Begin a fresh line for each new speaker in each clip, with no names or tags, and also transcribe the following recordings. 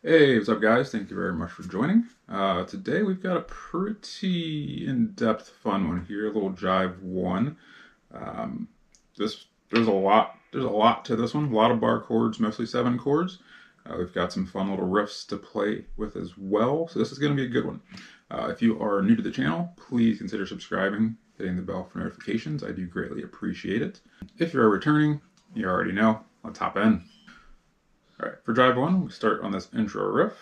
Hey, what's up guys? Thank you very much for joining. Today we've got a pretty in-depth fun one here, a little Jive 1. Um, there's a lot to this one, a lot of bar chords, mostly 7 chords. We've got some fun little riffs to play with as well, so this is going to be a good one. If you are new to the channel, please consider subscribing, hitting the bell for notifications. I do greatly appreciate it. If you're returning, you already know, let's hop in. All right, for Jive 1, we start on this intro riff.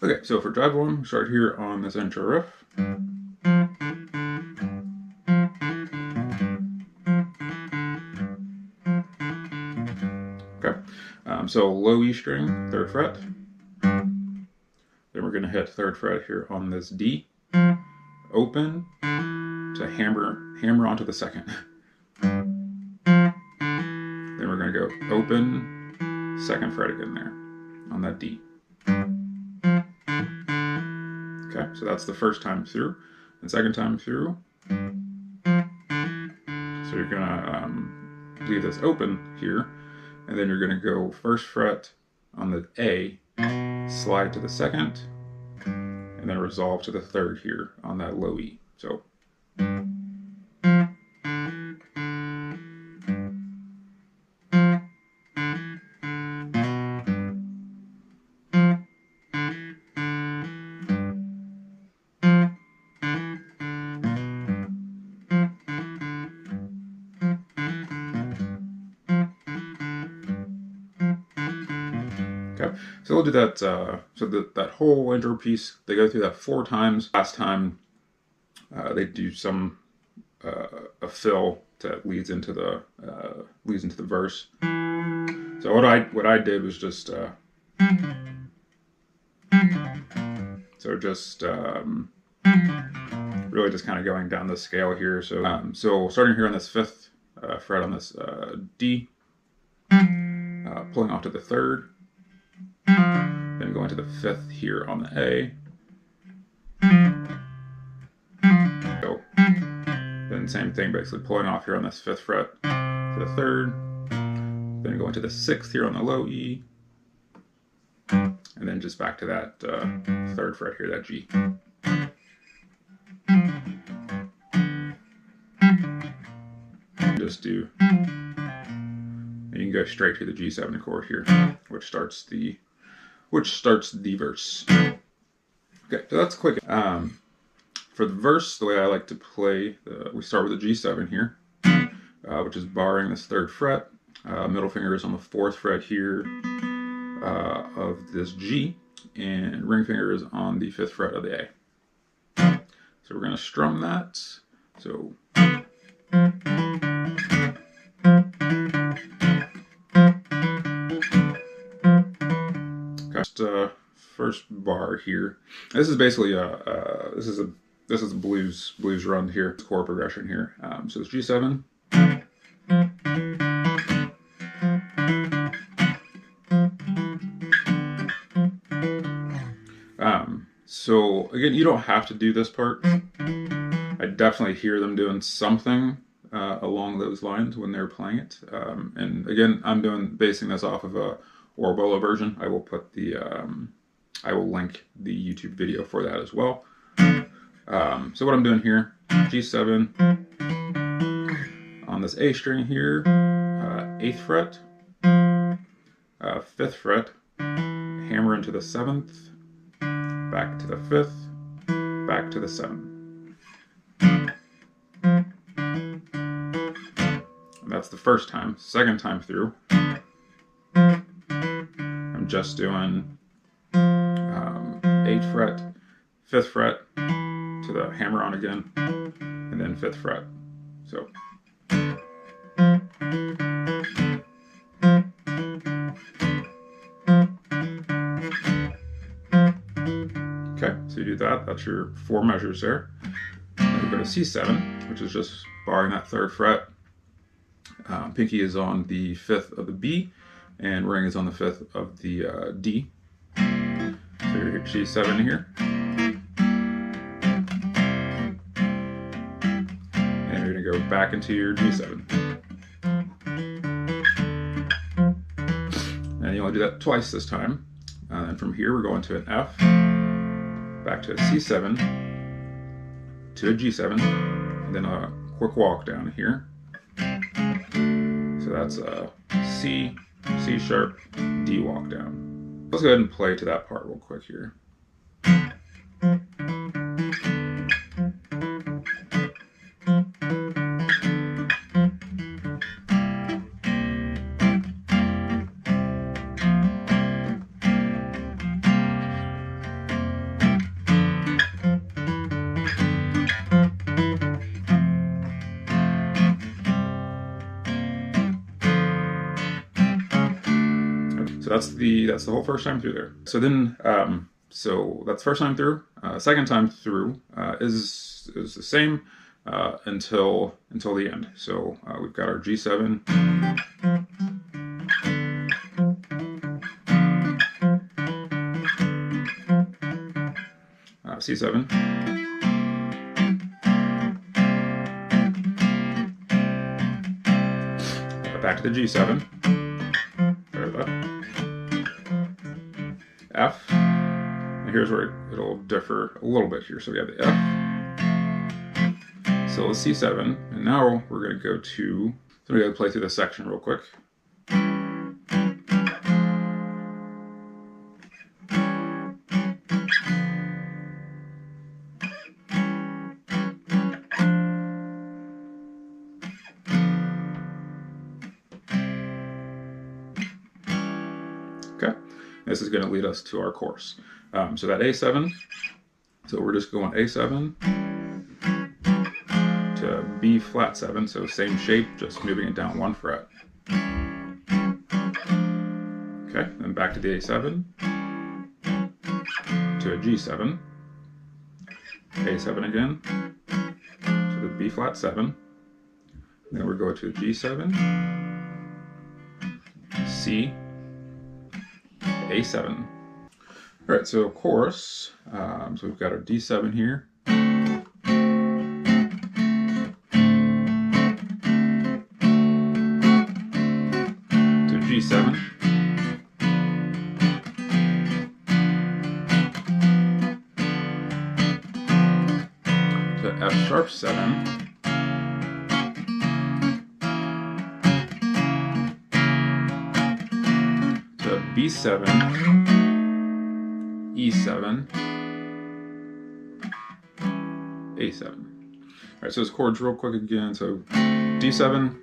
Okay, so for Jive 1, we start here on this intro riff. Okay, so low E string, 3rd fret. Then we're going to hit 3rd fret here on this D. Open to hammer onto the 2nd. Then we're going to go open, 2nd fret again there on that D. Okay, so that's the first time through. And second time through, so you're gonna leave this open here, and then you're gonna go 1st fret on the A, slide to the 2nd, and then resolve to the 3rd here on that low E. So. Okay, so we'll do that. That whole intro piece, they go through that 4 times. Last time, they do some a fill that leads into the verse. So what I did was just really just kind of going down the scale here. So starting here on this 5th fret on this D, pulling off to the 3rd. Then going to the 5th here on the A. So then same thing, basically pulling off here on this 5th fret to the 3rd. Then going to the 6th here on the low E. And then just back to that 3rd fret here, that G. Just do, and you can go straight to the G7 chord here, which starts the verse. Okay, so that's quick. For the verse, the way I like to play, we start with a G7 here, which is barring this 3rd fret. Middle finger is on the 4th fret here of this G, and ring finger is on the 5th fret of the A. So we're going to strum that. So. First bar here. This is basically this is a blues run here. It's chord progression here. So it's G7. So again, you don't have to do this part. I definitely hear them doing something along those lines when they're playing it. And again, I'm basing this off of a Orbolo version. I will put the I will link the YouTube video for that as well. So what I'm doing here, G7 on this A string here, 8th fret, 5th fret, hammer into the 7th, back to the 5th, back to the 7th. And that's the first time. Second time through, I'm just doing 8th fret, 5th fret to the hammer on again, and then 5th fret. So. Okay, so you do that. That's your 4 measures there. Then we go to C7, which is just barring that 3rd fret. Pinky is on the 5th of the B, and ring is on the 5th of the D. your G7 here. And you're going to go back into your G7. And you only do that twice this time. And from here, we're going to an F, back to a C7, to a G7, and then a quick walk down here. So that's a C, C sharp, D walk down. Let's go ahead and play to that part real quick here. So that's the whole first time through there. So then, so that's first time through. Second time through is the same until the end. So we've got our G7, C7, back to the G7. F, and here's where it'll differ a little bit here. So we have the F, so the C7, and now we're going to go to, so we got to play through this section real quick. Okay. This is going to lead us to our chorus. So that A7, so we're just going A7 to B flat 7, so same shape, just moving it down 1 fret. Okay, then back to the A7, to a G7, A7 again, to the B flat 7, then we're going to a G7, C, A7. All right, so chorus, so we've got our D7 here. To G7. To F sharp 7. To B7. E7, A7. All right, so this chords real quick again. So D7,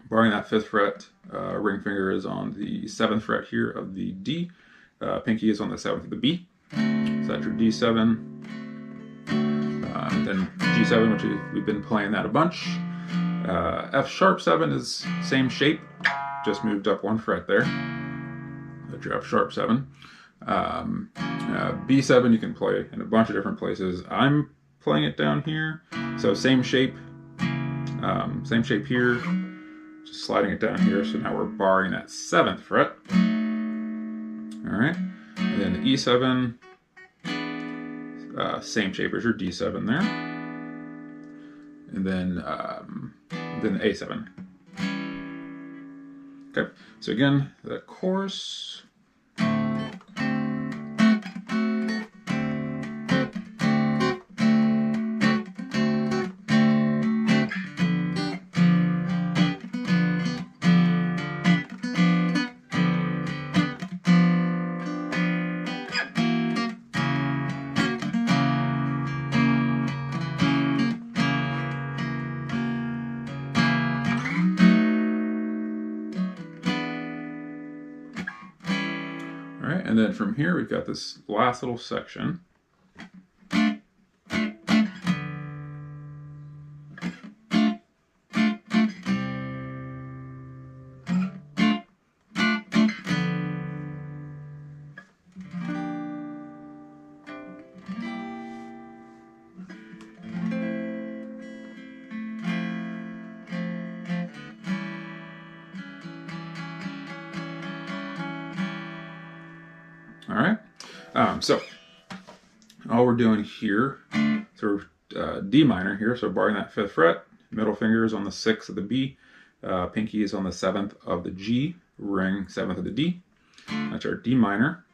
barring that 5th fret, ring finger is on the 7th fret here of the D. Pinky is on the 7th of the B. So that's your D7. Then G7, which we've been playing that a bunch. F sharp 7 is same shape, just moved up 1 fret there. That's your F sharp 7. B7 you can play in a bunch of different places. I'm playing it down here, so same shape here, just sliding it down here. So now we're barring that 7th fret. All right, and then the E7, same shape as your D7 there, and then the A7. Okay, so again, the chorus. All right, and then from here we've got this last little section. All right, So all we're doing here, sort of D minor here, so barring that 5th fret, middle finger is on the 6th of the B, pinky is on the 7th of the G, ring 7th of the D. That's our D minor.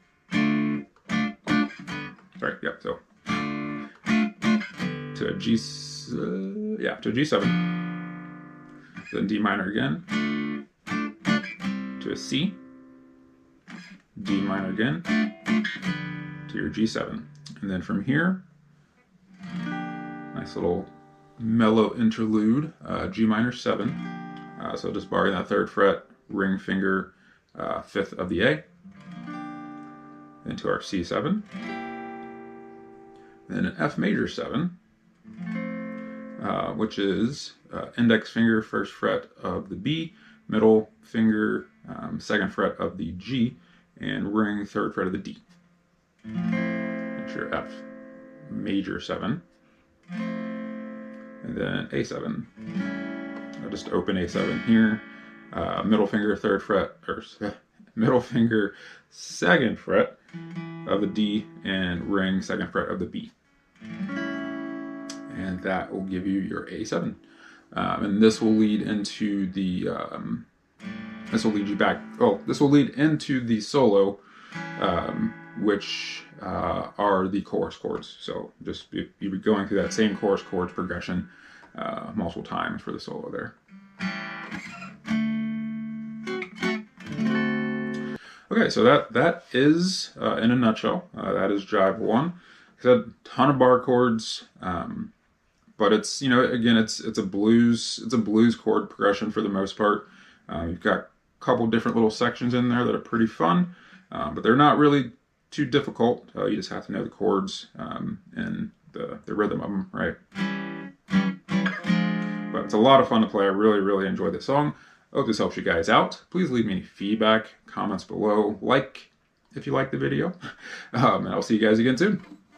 Sorry, yeah, so to a G, to a G7, then D minor again, to a C, D minor again, to your G7. And then from here, nice little mellow interlude, G minor 7. So just barring that 3rd fret, ring finger 5th of the A, into our C7, then an F major 7, which is index finger 1st fret of the B, middle finger 2nd fret of the G, and ring 3rd fret of the D. That's your F major 7, and then A7. I'll just open A7 here, middle finger 3rd fret, or middle finger 2nd fret of the D, and ring 2nd fret of the B. And that will give you your A7. And this will lead into the, this will lead you back, this will lead into the solo, which are the chorus chords. So just you'll be going through that same chorus chords progression multiple times for the solo there. Okay, so that is, in a nutshell, that is Jive 1. It's a ton of bar chords, but it's, again, it's a blues chord progression for the most part. You've got a couple different little sections in there that are pretty fun, but they're not really too difficult. You just have to know the chords and the rhythm of them, right? But it's a lot of fun to play. I really, really enjoyed this song. I hope this helps you guys out. Please leave me any feedback, comments below, like if you like the video, and I'll see you guys again soon.